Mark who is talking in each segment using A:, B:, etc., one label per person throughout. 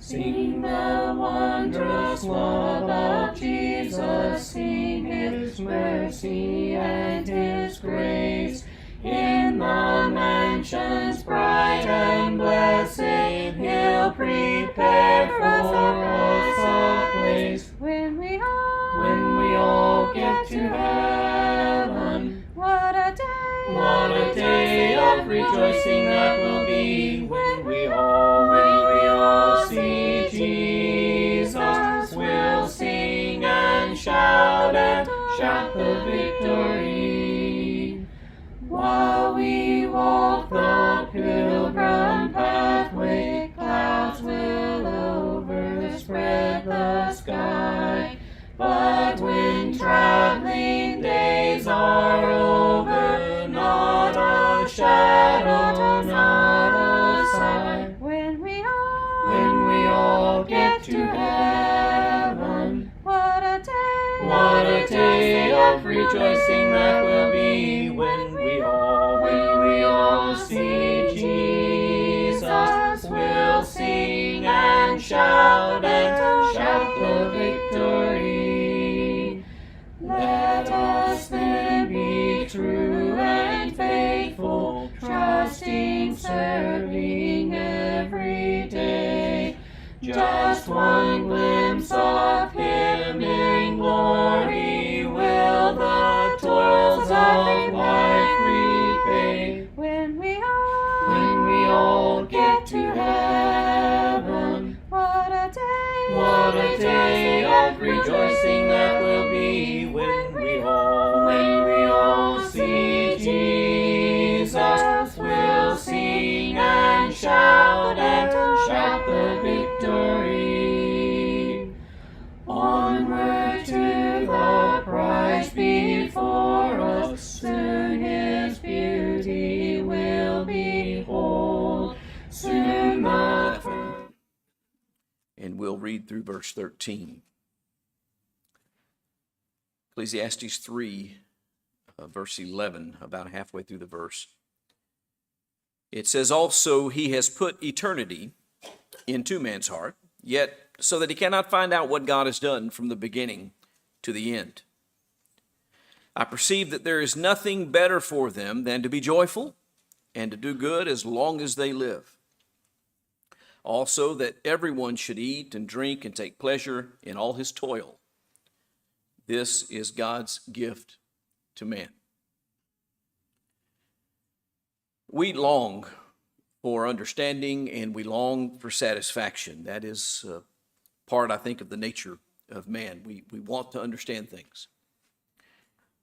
A: Sing the wondrous love of Jesus, sing his mercy and his grace. In the mansions bright and blessed, he'll prepare for us a place.
B: When we
A: all get to heaven,
B: what a
A: day of rejoicing that will be when we all see Jesus. We'll sing and shout the victory. While we walk the pilgrim pathway, clouds will overspread the sky. But when traveling days are over, not a shadow, not a sigh.
B: When we
A: all get to heaven,
B: what a
A: day of rejoicing that will be when we all see Jesus. We'll sing and shout the victory. Let us then be true and faithful, trusting, serving every day. Just one glimpse of him in glory will the toils of life repay.
B: When we
A: all get to heaven,
B: what a
A: day of rejoicing that will be when we all see Jesus. We'll sing and shout the victory. Onward to the prize before us, soon his beauty will behold. Soon
C: and we'll read through verse 13. Ecclesiastes 3, verse 11, about halfway through the verse. It says, also he has put eternity into man's heart, yet so that he cannot find out what God has done from the beginning to the end. I perceive that there is nothing better for them than to be joyful and to do good as long as they live. Also, that everyone should eat and drink and take pleasure in all his toil. This is God's gift to man. We long for understanding and we long for satisfaction. That is part, I think, of the nature of man. We want to understand things.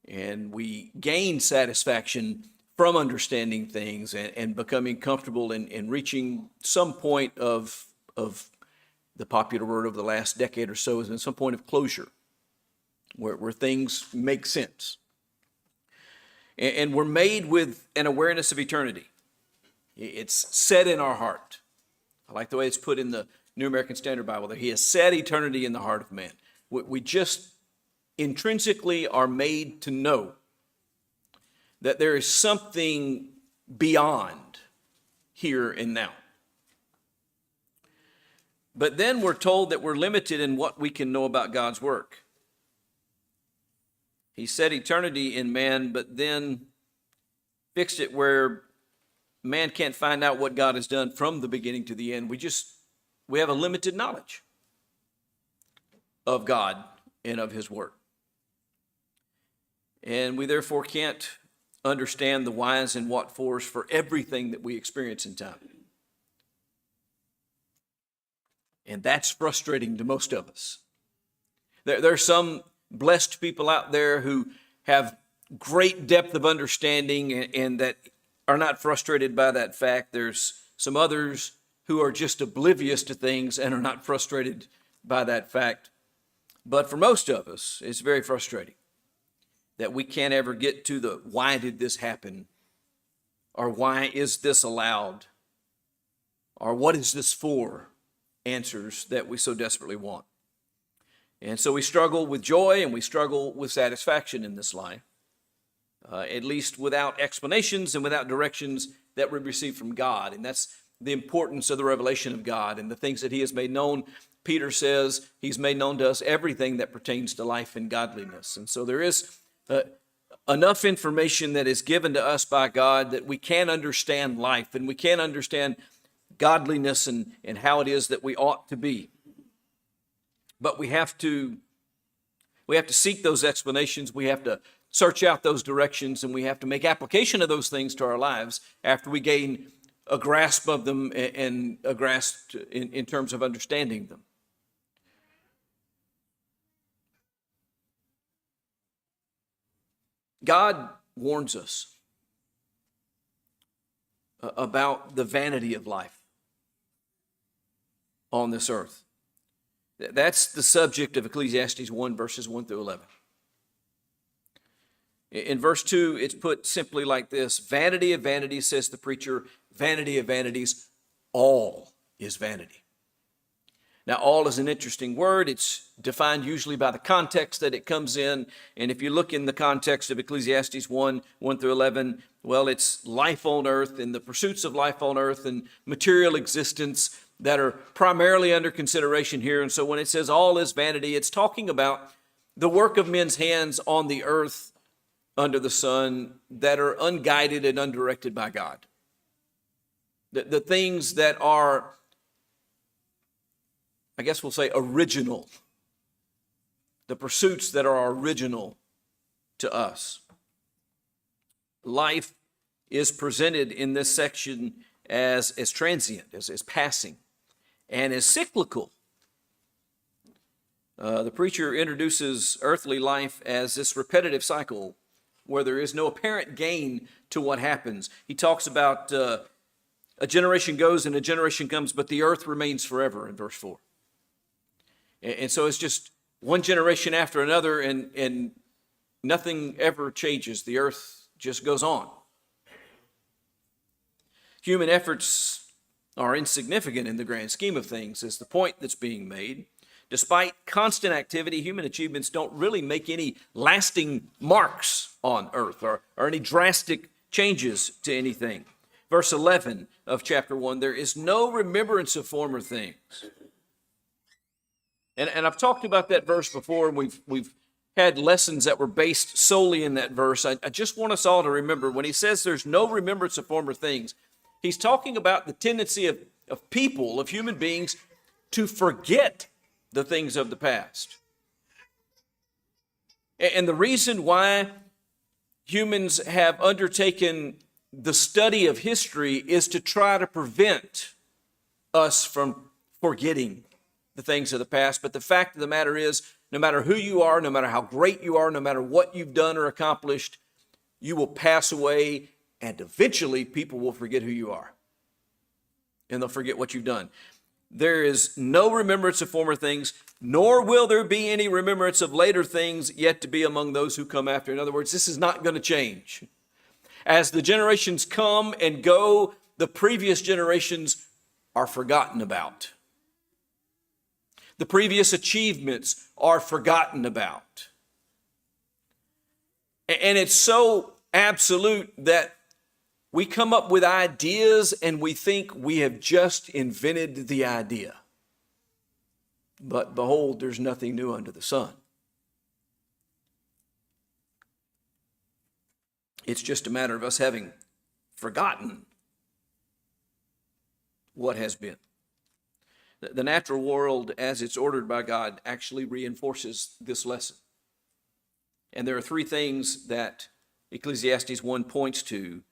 C: And we gain satisfaction from understanding things and becoming comfortable in reaching some point of the popular word over the last decade or so has been some point of closure where things make sense. And we're made with an awareness of eternity. It's set in our heart. I like the way it's put in the New American Standard Bible there. He has set eternity in the heart of man. We just intrinsically are made to know that there is something beyond here and now. But then we're told that we're limited in what we can know about God's work. He set eternity in man, but then fixed it where man can't find out what God has done from the beginning to the end. We have a limited knowledge of God and of his work. And we therefore can't understand the whys and what fors for everything that we experience in time. And that's frustrating to most of us. There are some blessed people out there who have great depth of understanding and that are not frustrated by that fact. There's some others who are just oblivious to things and are not frustrated by that fact. But for most of us, it's very frustrating that we can't ever get to the why did this happen, or why is this allowed, or what is this for answers that we so desperately want. And so we struggle with joy and we struggle with satisfaction in this life, at least without explanations and without directions that we receive from God. And that's the importance of the revelation of God and the things that he has made known. Peter says he's made known to us everything that pertains to life and godliness. And so there is enough information that is given to us by God that we can understand life and we can understand godliness and how it is that we ought to be. But we have to seek those explanations. We have to search out those directions, and we have to make application of those things to our lives after we gain a grasp of them and a grasp in terms of understanding them. God warns us about the vanity of life on this earth. That's the subject of Ecclesiastes 1, verses 1 through 11. In verse 2, it's put simply like this: vanity of vanities, says the preacher, vanity of vanities, all is vanity. Now, all is an interesting word. It's defined usually by the context that it comes in. And if you look in the context of Ecclesiastes 1 through 11, well, it's life on earth and the pursuits of life on earth and material existence that are primarily under consideration here. And so when it says all is vanity, it's talking about the work of men's hands on the earth under the sun that are unguided and undirected by God. The things that are, I guess we'll say, original. The pursuits that are original to us. Life is presented in this section as transient, as passing, and as cyclical. The preacher introduces earthly life as this repetitive cycle where there is no apparent gain to what happens. He talks about a generation goes and a generation comes, but the earth remains forever in verse 4. And so it's just one generation after another, and nothing ever changes. The earth just goes on. Human efforts are insignificant in the grand scheme of things, is the point that's being made. Despite constant activity, human achievements don't really make any lasting marks on earth or any drastic changes to anything. Verse 11 of chapter 1, there is no remembrance of former things. And I've talked about that verse before, and we've had lessons that were based solely in that verse. I just want us all to remember, when he says there's no remembrance of former things, he's talking about the tendency of people, of human beings, to forget the things of the past. And the reason why humans have undertaken the study of history is to try to prevent us from forgetting the things of the past. But the fact of the matter is, no matter who you are, no matter how great you are, no matter what you've done or accomplished, you will pass away, and eventually people will forget who you are. And they'll forget what you've done. There is no remembrance of former things, nor will there be any remembrance of later things yet to be among those who come after. In other words, this is not going to change. As the generations come and go, the previous generations are forgotten about. The previous achievements are forgotten about. And it's so absolute that we come up with ideas and we think we have just invented the idea. But behold, there's nothing new under the sun. It's just a matter of us having forgotten what has been. The natural world, as it's ordered by God, actually reinforces this lesson. And there are three things that Ecclesiastes 1 points to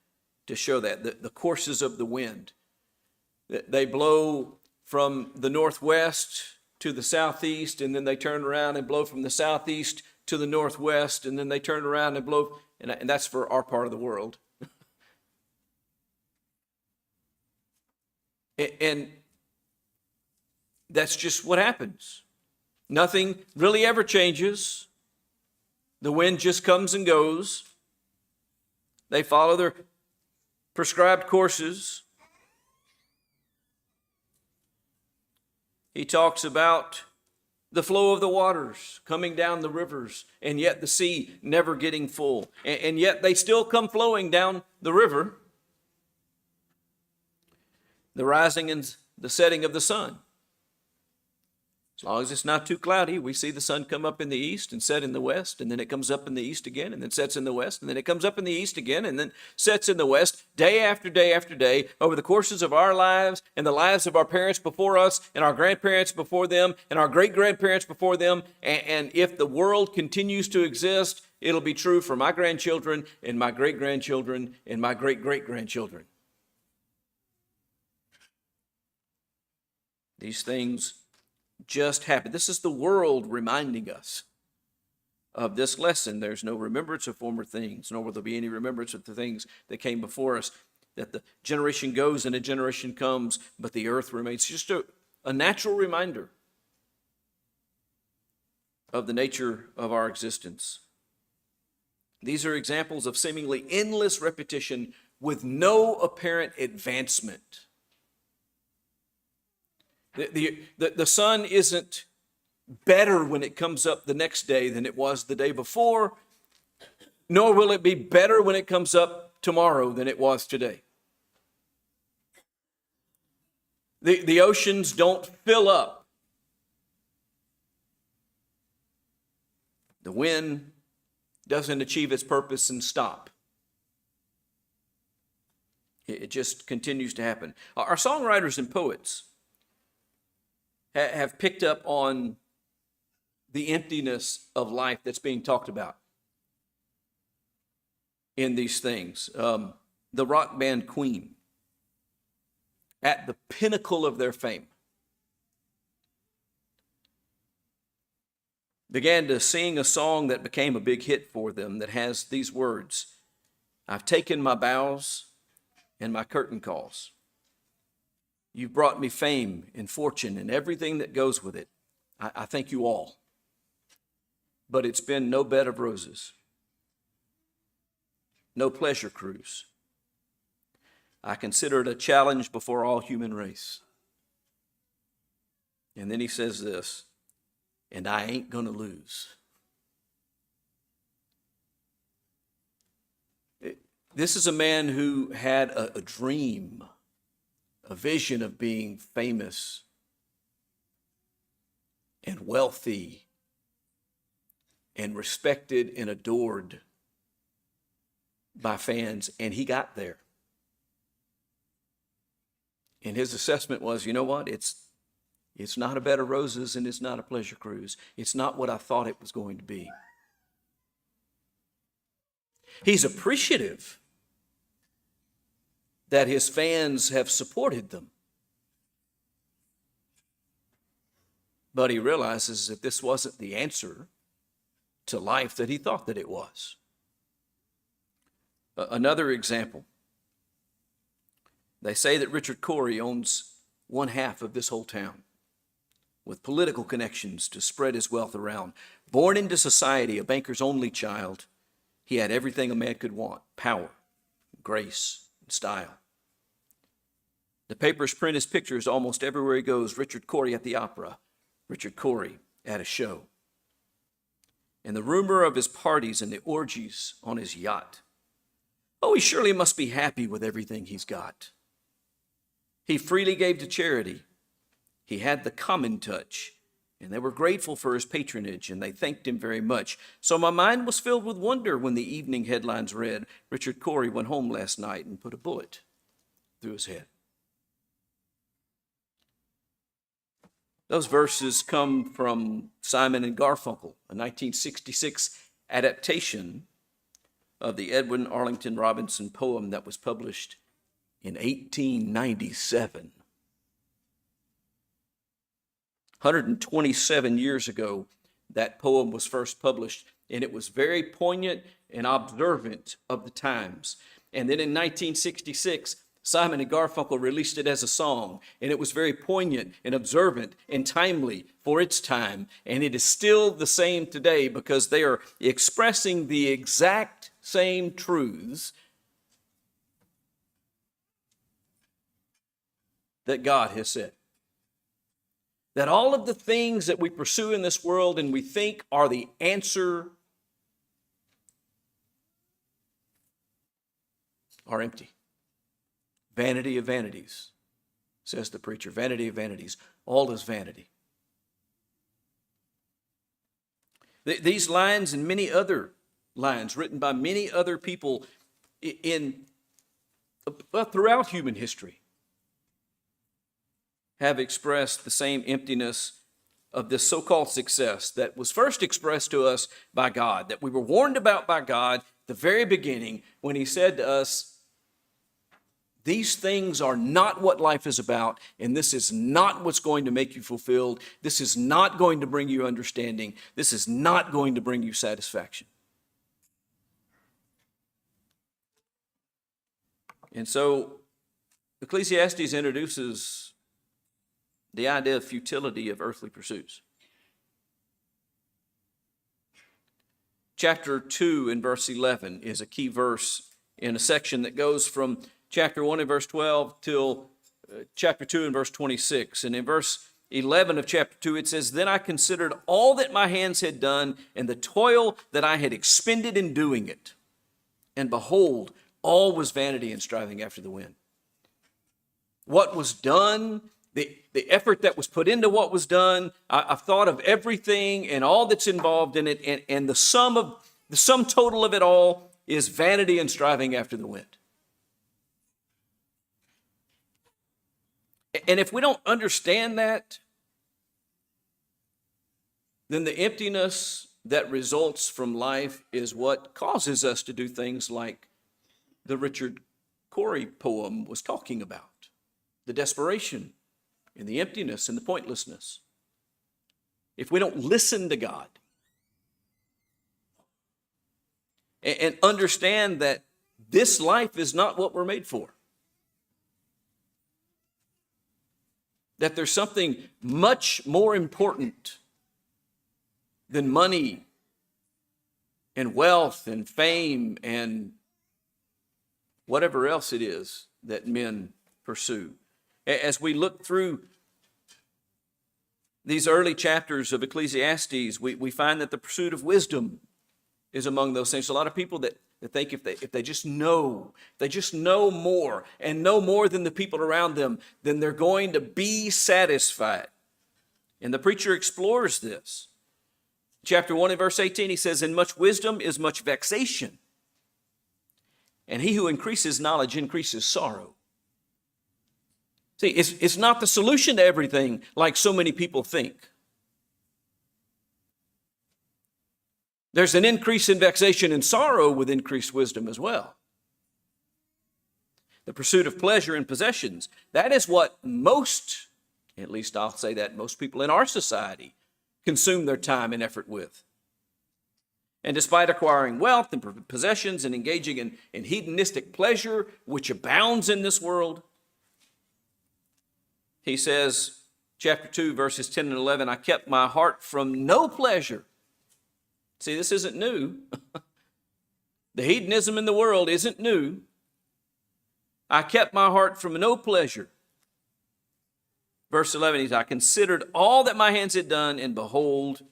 C: show that. The courses of the wind. They blow from the northwest to the southeast, and then they turn around and blow from the southeast to the northwest, and then they turn around and blow, and that's for our part of the world. And that's just what happens. Nothing really ever changes. The wind just comes and goes. They follow their prescribed courses. He talks about the flow of the waters coming down the rivers, and yet the sea never getting full. And yet they still come flowing down the river. the rising and the setting of the sun. As long as it's not too cloudy, we see the sun come up in the east and set in the west, and then it comes up in the east again, and then sets in the west, and then it comes up in the east again, and then sets in the west, day after day after day, over the courses of our lives and the lives of our parents before us, and our grandparents before them, and our great-grandparents before them. And if the world continues to exist, it'll be true for my grandchildren, and my great-grandchildren, and my great-great-grandchildren. These things just happened. This is the world reminding us of this lesson. There's no remembrance of former things, nor will there be any remembrance of the things that came before us. That the generation goes and a generation comes, but the earth remains. Just a natural reminder of the nature of our existence. These are examples of seemingly endless repetition with no apparent advancement. The sun isn't better when it comes up the next day than it was the day before, nor will it be better when it comes up tomorrow than it was today. The oceans don't fill up. The wind doesn't achieve its purpose and stop. It just continues to happen. Our songwriters and poets have picked up on the emptiness of life that's being talked about in these things. The rock band Queen, at the pinnacle of their fame, began to sing a song that became a big hit for them that has these words: "I've taken my bows and my curtain calls. You've brought me fame and fortune and everything that goes with it. I thank you all. But it's been no bed of roses, no pleasure cruise. I consider it a challenge before all human race." And then he says this, "And I ain't gonna lose." This is a man who had a dream, a vision of being famous and wealthy and respected and adored by fans, and he got there. And his assessment was, you know what? It's not a bed of roses and it's not a pleasure cruise. It's not what I thought it was going to be. He's appreciative that his fans have supported them. But he realizes that this wasn't the answer to life that he thought that it was. Another example. They say that Richard Cory owns 1/2 of this whole town, with political connections to spread his wealth around. Born into society, a banker's only child, he had everything a man could want: power, grace, and style. The papers print his pictures almost everywhere he goes. Richard Cory at the opera, Richard Cory at a show. And the rumor of his parties and the orgies on his yacht. Oh, he surely must be happy with everything he's got. He freely gave to charity. He had the common touch, and they were grateful for his patronage, and they thanked him very much. So my mind was filled with wonder when the evening headlines read, "Richard Cory went home last night and put a bullet through his head." Those verses come from Simon and Garfunkel, a 1966 adaptation of the Edwin Arlington Robinson poem that was published in 1897. 127 years ago, that poem was first published, and it was very poignant and observant of the times. And then in 1966, Simon and Garfunkel released it as a song, and it was very poignant and observant and timely for its time. And it is still the same today because they are expressing the exact same truths that God has said. That all of the things that we pursue in this world and we think are the answer are empty. Vanity of vanities. says the preacher. Vanity of vanities. All is vanity. These lines and many other lines written by many other people throughout human history have expressed the same emptiness of this so-called success that was first expressed to us by God, that we were warned about by God at the very beginning when he said to us, these things are not what life is about, and this is not what's going to make you fulfilled. This is not going to bring you understanding. This is not going to bring you satisfaction. And so Ecclesiastes introduces the idea of futility of earthly pursuits. Chapter 2 and verse 11 is a key verse in a section that goes from chapter 1 and verse 12 till chapter 2 and verse 26. And in verse 11 of chapter 2, it says, "Then I considered all that my hands had done and the toil that I had expended in doing it. And behold, all was vanity and striving after the wind." What was done, the effort that was put into what was done, I've thought of everything and all that's involved in it, and the sum total of it all is vanity and striving after the wind. And if we don't understand that, then the emptiness that results from life is what causes us to do things like the Richard Cory poem was talking about. The desperation and the emptiness and the pointlessness. If we don't listen to God and understand that this life is not what we're made for, that there's something much more important than money and wealth and fame and whatever else it is that men pursue. As we look through these early chapters of Ecclesiastes, we find that the pursuit of wisdom is among those things. A lot of people that think if they just know more and know more than the people around them, then they're going to be satisfied. And the preacher explores this. Chapter 1 and verse 18, he says, "In much wisdom is much vexation, and he who increases knowledge increases sorrow." See, it's not the solution to everything like so many people think. There's an increase in vexation and sorrow with increased wisdom as well. The pursuit of pleasure and possessions, that is what most, at least I'll say that, most people in our society consume their time and effort with. And despite acquiring wealth and possessions and engaging in hedonistic pleasure, which abounds in this world, he says, chapter 2, verses 10 and 11, "I kept my heart from no pleasure." See, this isn't new. The hedonism in the world isn't new. "I kept my heart from no pleasure." Verse 11, he says, "I considered all that my hands had done, and behold,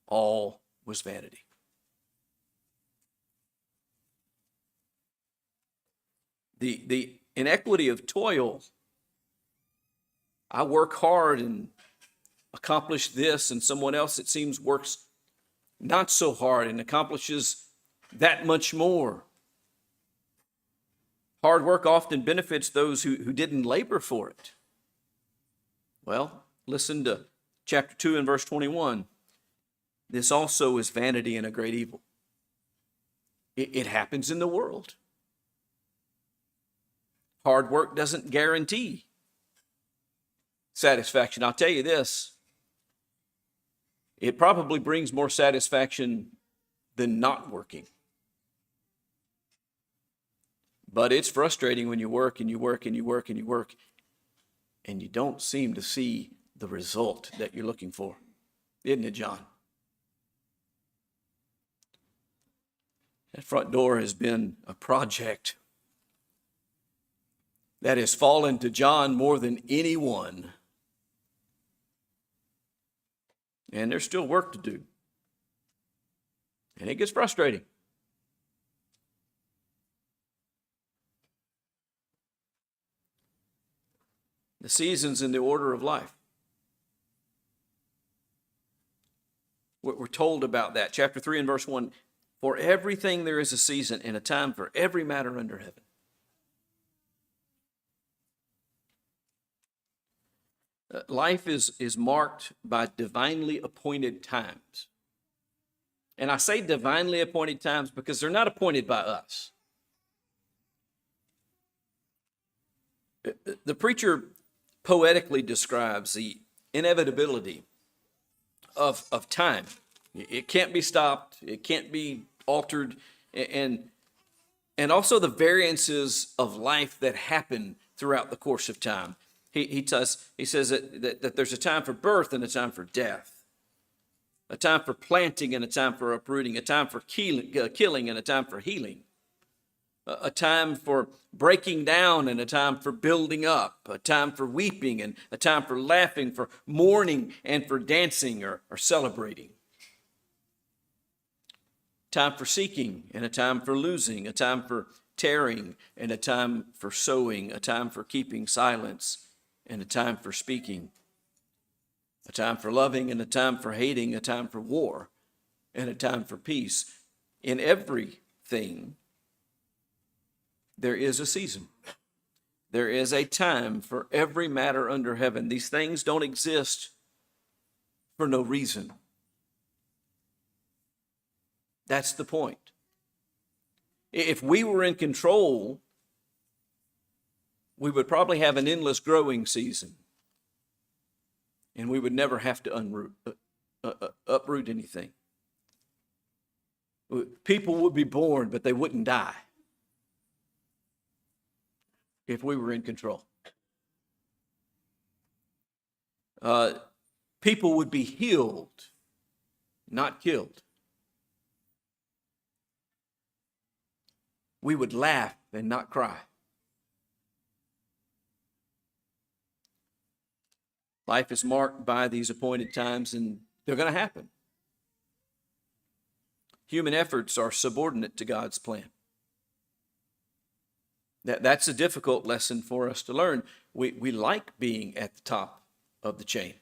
C: all was vanity." The inequity of toil. I work hard and accomplish this, and someone else, it seems, works not so hard and accomplishes that much more. Hard work often benefits those who didn't labor for it. Well, listen to chapter 2 and verse 21. "This also is vanity and a great evil." It happens in the world. Hard work doesn't guarantee satisfaction. I'll tell you this, it probably brings more satisfaction than not working. But it's frustrating when you work and you work and you work and you work and you don't seem to see the result that you're looking for. Isn't it, John? That front door has been a project that has fallen to John more than anyone. And there's still work to do. And it gets frustrating. The seasons in the order of life. We're told about that. Chapter 3 and verse 1. For everything there is a season and a time for every matter under heaven. Life is marked by divinely appointed times. And I say divinely appointed times because they're not appointed by us. The preacher poetically describes the inevitability of time. It can't be stopped. It can't be altered. And also the variances of life that happen throughout the course of time. He says that there's a time for birth and a time for death, a time for planting and a time for uprooting, a time for killing and a time for healing, a time for breaking down and a time for building up, a time for weeping and a time for laughing, for mourning and for dancing or celebrating. Time for seeking and a time for losing, a time for tearing and a time for sowing, a time for keeping silence and a time for speaking, a time for loving and a time for hating, a time for war and a time for peace. In everything, there is a season. There is a time for every matter under heaven. These things don't exist for no reason. That's the point. If we were in control, we would probably have an endless growing season, and we would never have to uproot anything. People would be born, but they wouldn't die if we were in control. People would be healed, not killed. We would laugh and not cry. Life is marked by these appointed times, and they're going to happen. Human efforts are subordinate to God's plan. That's a difficult lesson for us to learn. We like being at the top of the chain.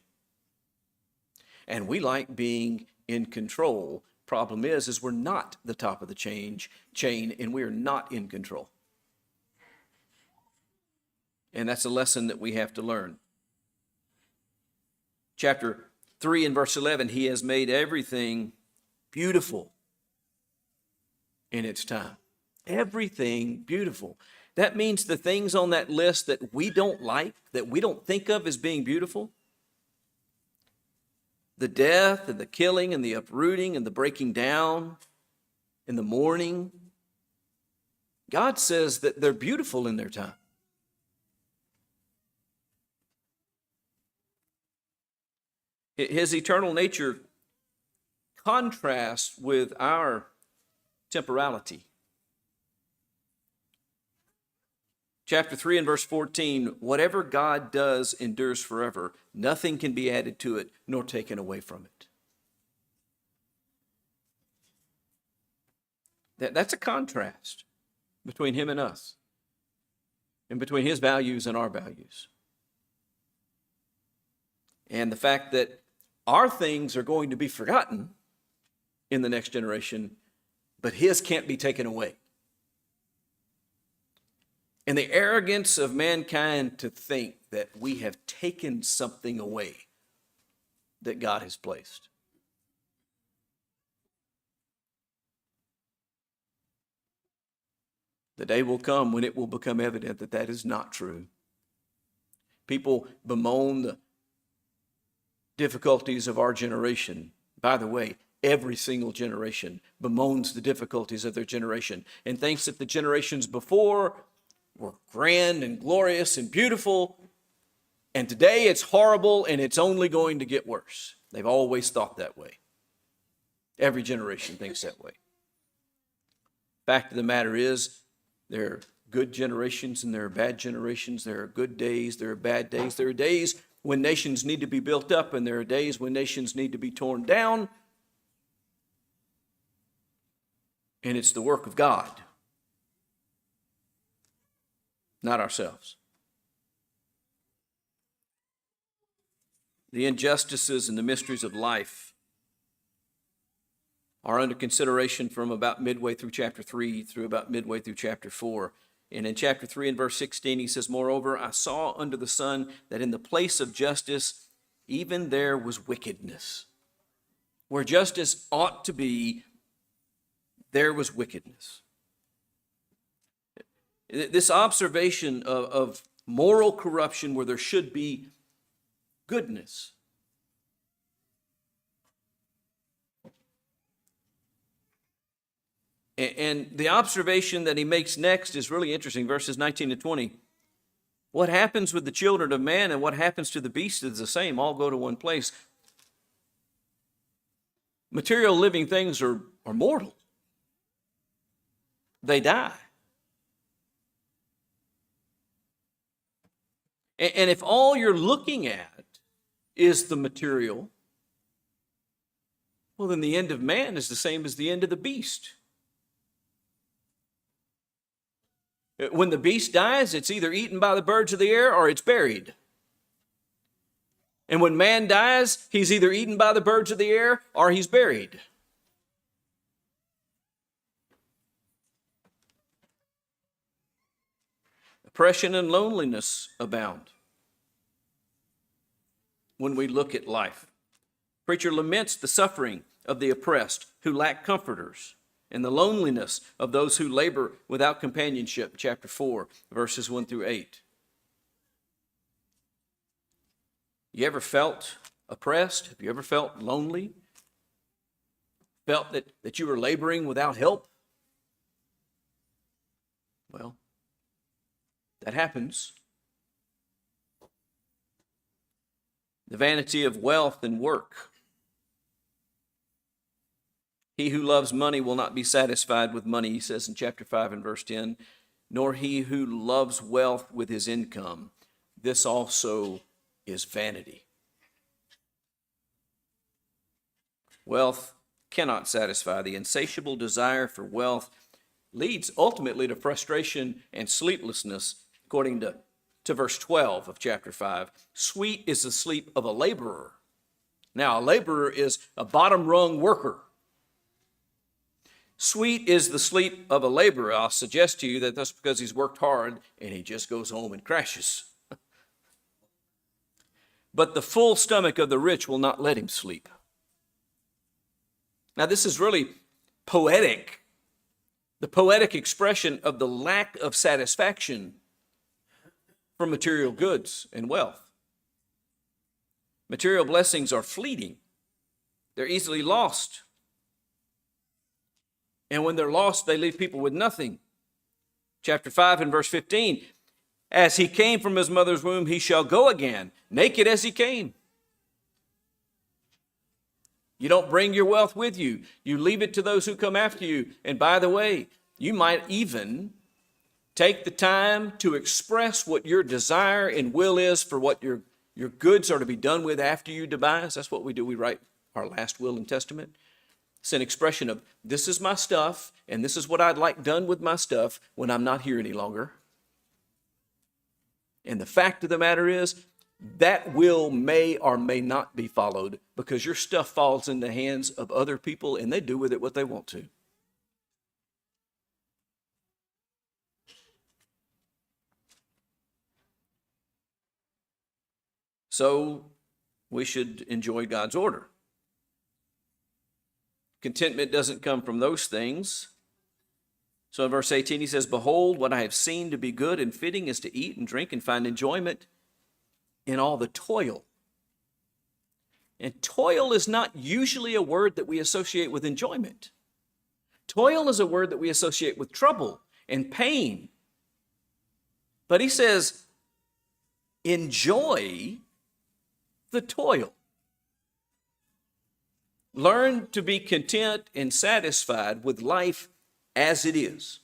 C: And we like being in control. Problem is we're not the top of the chain, and we are not in control. And that's a lesson that we have to learn. Chapter 3 and verse 11, he has made everything beautiful in its time. Everything beautiful. That means the things on that list that we don't like, that we don't think of as being beautiful, the death and the killing and the uprooting and the breaking down and the mourning, God says that they're beautiful in their time. His eternal nature contrasts with our temporality. Chapter 3 and verse 14, whatever God does endures forever. Nothing can be added to it nor taken away from it. That's a contrast between him and us, and between his values and our values. And the fact that our things are going to be forgotten in the next generation, but his can't be taken away. And the arrogance of mankind to think that we have taken something away that God has placed. The day will come when it will become evident that that is not true. People bemoan the difficulties of our generation. By the way, every single generation bemoans the difficulties of their generation and thinks that the generations before were grand and glorious and beautiful, and today it's horrible and it's only going to get worse. They've always thought that way. Every generation thinks that way. Fact of the matter is, there are good generations and there are bad generations. There are good days, there are bad days. There are days when nations need to be built up, and there are days when nations need to be torn down. And it's the work of God, not ourselves. The injustices and the mysteries of life are under consideration from about midway through chapter 3 through about midway through chapter 4. And in chapter 3 and verse 16, he says, "Moreover, I saw under the sun that in the place of justice, even there was wickedness." Where justice ought to be, there was wickedness. This observation of moral corruption where there should be goodness. And the observation that he makes next is really interesting, verses 19 to 20. What happens with the children of man and what happens to the beast is the same. All go to one place. Material living things are mortal. They die. And if all you're looking at is the material, well, then the end of man is the same as the end of the beast. When the beast dies, it's either eaten by the birds of the air or it's buried. And when man dies, he's either eaten by the birds of the air or he's buried. Oppression and loneliness abound when we look at life. Preacher laments the suffering of the oppressed who lack comforters and the loneliness of those who labor without companionship, chapter 4, verses 1 through 8. You ever felt oppressed? Have you ever felt lonely? Felt that you were laboring without help? Well, that happens. The vanity of wealth and work. He who loves money will not be satisfied with money, he says in chapter 5 and verse 10, nor he who loves wealth with his income. This also is vanity. Wealth cannot satisfy. The insatiable desire for wealth leads ultimately to frustration and sleeplessness, according to verse 12 of chapter 5. Sweet is the sleep of a laborer. Now, a laborer is a bottom rung worker. Sweet is the sleep of a laborer. I'll suggest to you that that's because he's worked hard and he just goes home and crashes. But the full stomach of the rich will not let him sleep. Now, this is really poetic. The poetic expression of the lack of satisfaction from material goods and wealth. Material blessings are fleeting. They're easily lost. And when they're lost, they leave people with nothing. Chapter 5 and verse 15. As he came from his mother's womb, he shall go again, naked as he came. You don't bring your wealth with you. You leave it to those who come after you. And by the way, you might even take the time to express what your desire and will is for what your goods are to be done with after you devise. That's what we do. We write our last will and testament. It's an expression of, this is my stuff, and this is what I'd like done with my stuff when I'm not here any longer. And the fact of the matter is, that will may or may not be followed because your stuff falls in the hands of other people and they do with it what they want to. So we should enjoy God's order. Contentment doesn't come from those things. So in verse 18 he says, behold, what I have seen to be good and fitting is to eat and drink and find enjoyment in all the toil. And toil is not usually a word that we associate with enjoyment. Toil is a word that we associate with trouble and pain. But he says, enjoy the toil. Learn to be content and satisfied with life as it is.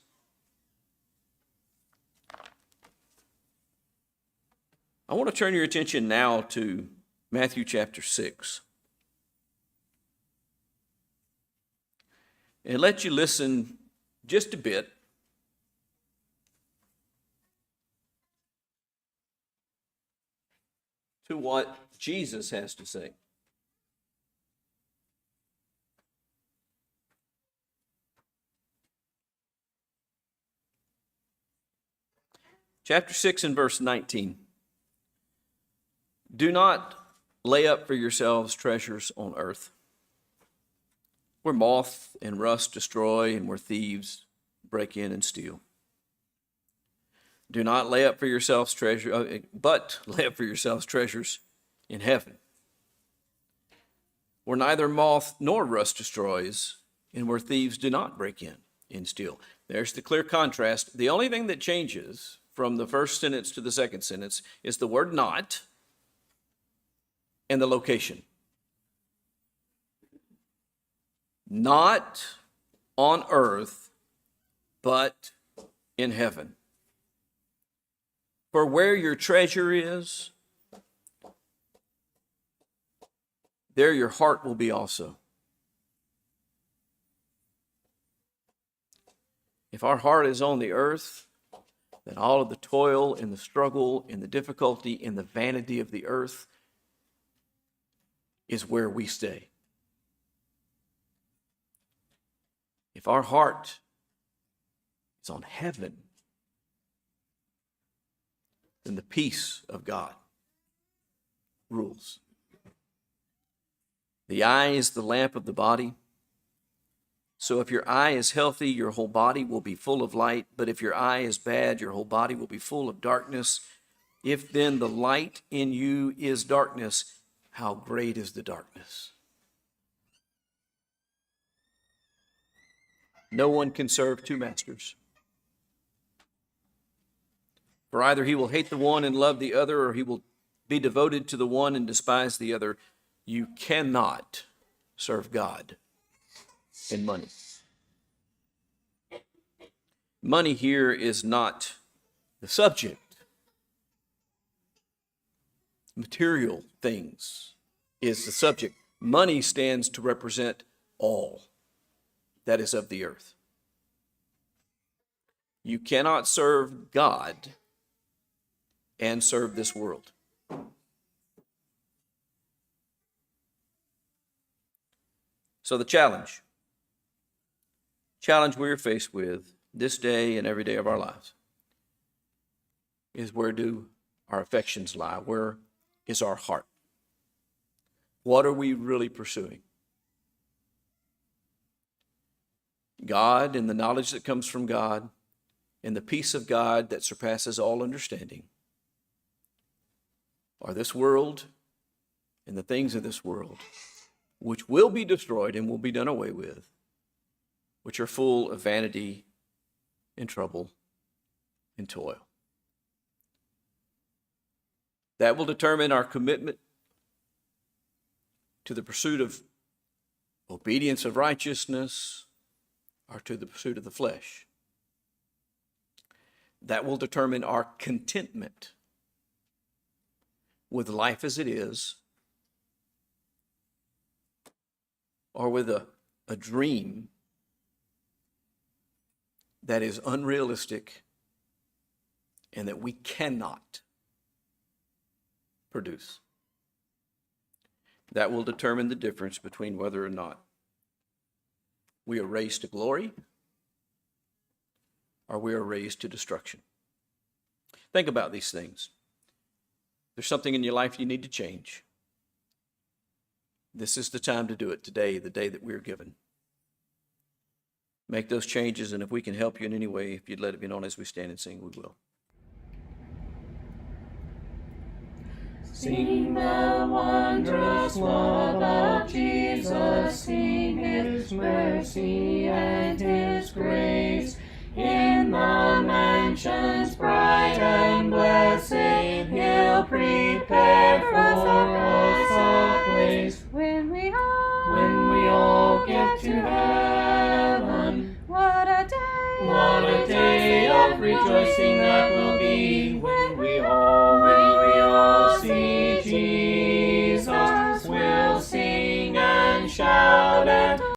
C: I want to turn your attention now to Matthew chapter 6. And let you listen just a bit to what Jesus has to say. Chapter 6 and verse 19. Do not lay up for yourselves treasures on earth, where moth and rust destroy and where thieves break in and steal. Do not lay up for yourselves but lay up for yourselves treasures in heaven, where neither moth nor rust destroys and where thieves do not break in and steal. There's the clear contrast. The only thing that changes from the first sentence to the second sentence is the word not and the location. Not on earth, but in heaven. For where your treasure is, there your heart will be also. If our heart is on the earth, then all of the toil and the struggle and the difficulty and the vanity of the earth is where we stay. If our heart is on heaven, then the peace of God rules. The eye is the lamp of the body. So if your eye is healthy, your whole body will be full of light. But if your eye is bad, your whole body will be full of darkness. If then the light in you is darkness, how great is the darkness? No one can serve two masters. For either he will hate the one and love the other, or he will be devoted to the one and despise the other. You cannot serve God and money. Money here is not the subject. Material things is the subject. Money stands to represent all that is of the earth. You cannot serve God and serve this world. So the challenge we're faced with this day and every day of our lives is, where do our affections lie? Where is our heart? What are we really pursuing? God and the knowledge that comes from God and the peace of God that surpasses all understanding, or this world and the things of this world, which will be destroyed and will be done away with, which are full of vanity and trouble and toil. That will determine our commitment to the pursuit of obedience of righteousness or to the pursuit of the flesh. That will determine our contentment with life as it is, or with a dream that is unrealistic and that we cannot produce. That will determine the difference between whether or not we are raised to glory or we are raised to destruction. Think about these things. There's something in your life you need to change. This is the time to do it today, the day that we're given. Make those changes, and if we can help you in any way, if you'd let it be known as we stand and sing, we will.
A: Sing the wondrous love of Jesus, sing His mercy and His grace. In the mansions bright and blessed, He'll prepare for us a place. When we all get to heaven, what a day of rejoicing that will be.